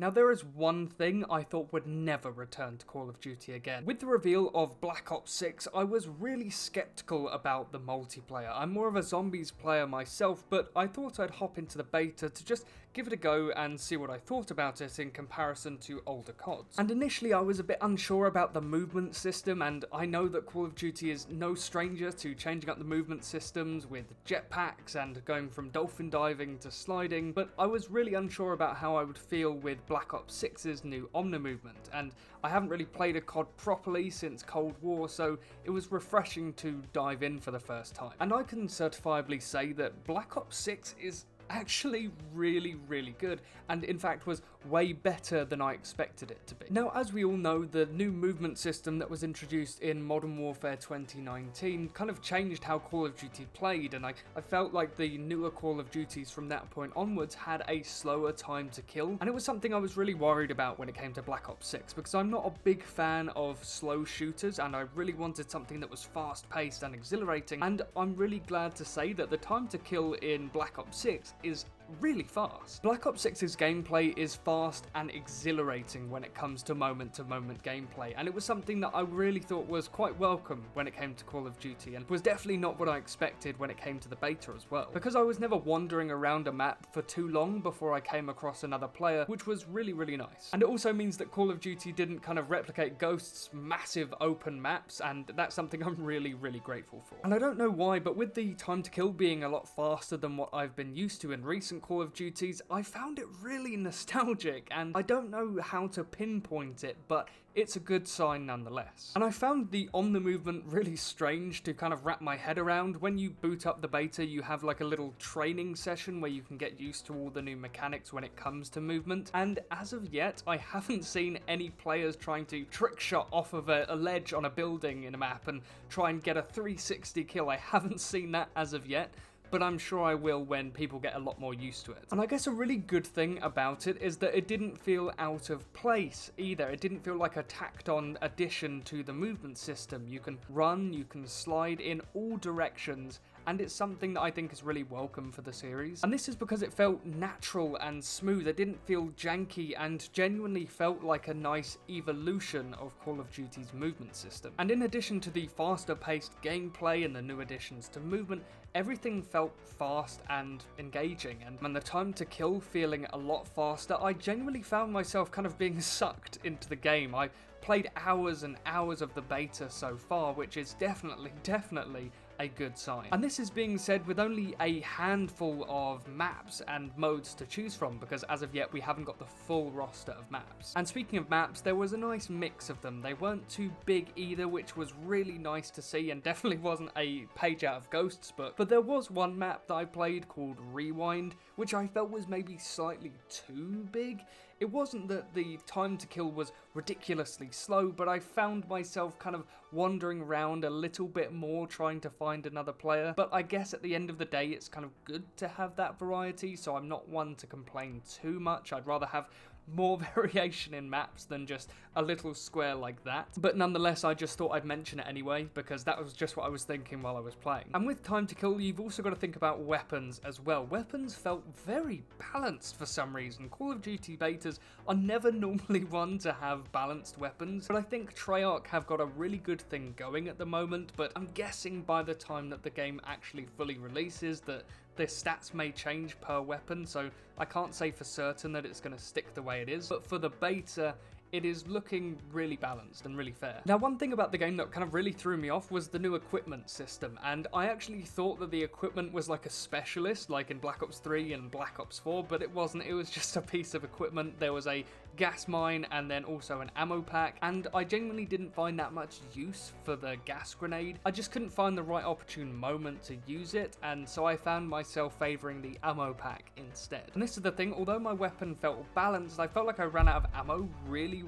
Now there is one thing I thought would never return to Call of Duty again. With the reveal of Black Ops 6, I was really skeptical about the multiplayer. I'm more of a zombies player myself, but I thought I'd hop into the beta to just give it a go and see what I thought about it in comparison to older CODs. And initially I was a bit unsure about the movement system, and I know that Call of Duty is no stranger to changing up the movement systems with jetpacks and going from dolphin diving to sliding, but I was really unsure about how I would feel with Black Ops 6's new Omni movement, and I haven't really played a COD properly since Cold War, so it was refreshing to dive in for the first time. And I can certifiably say that Black Ops 6 is actually really good, and in fact was way better than I expected it to be. Now, as we all know, the new movement system that was introduced in Modern Warfare 2019 kind of changed how Call of Duty played, and I felt like the newer Call of Duties from that point onwards had a slower time to kill, and it was something I was really worried about when it came to Black Ops 6, because I'm not a big fan of slow shooters, and I really wanted something that was fast-paced and exhilarating, and I'm really glad to say that the time to kill in Black Ops 6 is really fast. Black Ops 6's gameplay is fast and exhilarating when it comes to moment-to-moment gameplay, and it was something that I really thought was quite welcome when it came to Call of Duty, and was definitely not what I expected when it came to the beta as well, because I was never wandering around a map for too long before I came across another player, which was really nice. And it also means that Call of Duty didn't kind of replicate Ghost's massive open maps, and that's something I'm really grateful for. And I don't know why, but with the time to kill being a lot faster than what I've been used to in recent Call of Duties, I found it really nostalgic, and I don't know how to pinpoint it, but it's a good sign nonetheless. And I found the on the movement really strange to kind of wrap my head around. When you boot up the beta, you have like a little training session where you can get used to all the new mechanics when it comes to movement, and as of yet, I haven't seen any players trying to trick shot off of a ledge on a building in a map and try and get a 360 kill. I haven't seen that as of yet, but I'm sure I will when people get a lot more used to it. And I guess a really good thing about it is that it didn't feel out of place either. It didn't feel like a tacked on addition to the movement system. You can run, you can slide in all directions, and it's something that I think is really welcome for the series. And this is because it felt natural and smooth. It didn't feel janky, and genuinely felt like a nice evolution of Call of Duty's movement system. And in addition to the faster paced gameplay and the new additions to movement, everything felt fast and engaging, and the time to kill feeling a lot faster. I genuinely found myself kind of being sucked into the game. I played hours and hours of the beta so far, which is definitely a good sign. And this is being said with only a handful of maps and modes to choose from, because as of yet we haven't got the full roster of maps. And speaking of maps, there was a nice mix of them. They weren't too big either, which was really nice to see, and definitely wasn't a page out of Ghost's book. But there was one map that I played called Rewind, which I felt was maybe slightly too big. It wasn't that the time to kill was ridiculously slow, but I found myself kind of wandering around a little bit more trying to find another player. But I guess at the end of the day, it's kind of good to have that variety, so I'm not one to complain too much. I'd rather have more variation in maps than just a little square like that. But nonetheless, I just thought I'd mention it anyway, because that was just what I was thinking while I was playing. And with time to kill, you've also got to think about weapons as well. Weapons felt very balanced for some reason. Call of Duty betas are never normally one to have balanced weapons, but I think Treyarch have got a really good thing going at the moment, but I'm guessing by the time that the game actually fully releases that their stats may change per weapon, so I can't say for certain that it's going to stick the way it is, but for the beta, it is looking really balanced and really fair. Now, one thing about the game that kind of really threw me off was the new equipment system, and I actually thought that the equipment was like a specialist, like in Black Ops 3 and Black Ops 4, but it wasn't. It was just a piece of equipment. There was a gas mine and then also an ammo pack, and I genuinely didn't find that much use for the gas grenade. I just couldn't find the right opportune moment to use it, and so I found myself favouring the ammo pack instead. And this is the thing, although my weapon felt balanced, I felt like I ran out of ammo really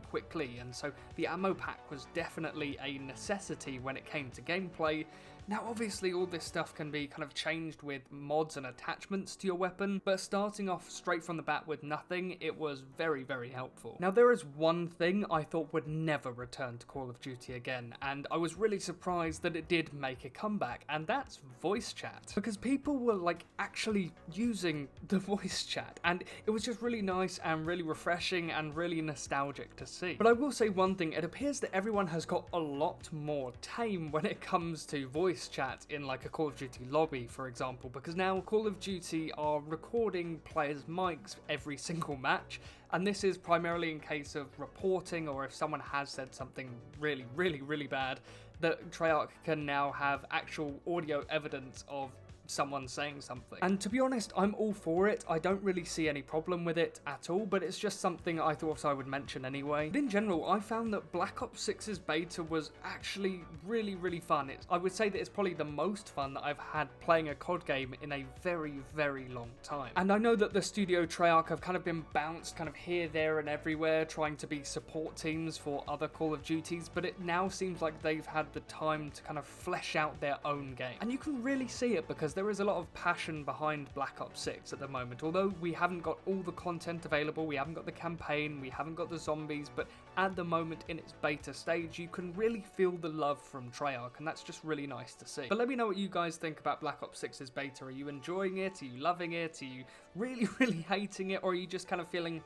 quickly, and so the ammo pack was definitely a necessity when it came to gameplay, Now obviously all this stuff can be kind of changed with mods and attachments to your weapon, but starting off straight from the bat with nothing, it was very, very helpful. Now there is one thing I thought would never return to Call of Duty again, and I was really surprised that it did make a comeback, and that's voice chat. Because people were like actually using the voice chat, and it was just really nice and really refreshing and really nostalgic to see. But I will say one thing, it appears that everyone has got a lot more tame when it comes to voice chat in like a Call of Duty lobby, for example, because now Call of Duty are recording players' mics every single match, and this is primarily in case of reporting or if someone has said something really, really, really bad, that Treyarch can now have actual audio evidence of someone saying something. And to be honest, I'm all for it. I don't really see any problem with it at all, but it's just something I thought I would mention anyway. But in general, I found that Black Ops 6's beta was actually really, really fun. I would say that it's probably the most fun that I've had playing a COD game in a very, very long time. And I know that the studio Treyarch have kind of been bounced kind of here, there, and everywhere, trying to be support teams for other Call of Duties, but it now seems like they've had the time to kind of flesh out their own game. And you can really see it because there is a lot of passion behind Black Ops 6 at the moment. Although we haven't got all the content available, we haven't got the campaign, we haven't got the zombies, but at the moment in its beta stage, you can really feel the love from Treyarch, and that's just really nice to see. But let me know what you guys think about Black Ops 6's beta. Are you enjoying it? Are you loving it? Are you really, really hating it? Or are you just kind of feeling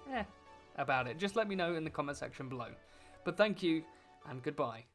about it? Just let me know in the comment section below. But thank you, and goodbye.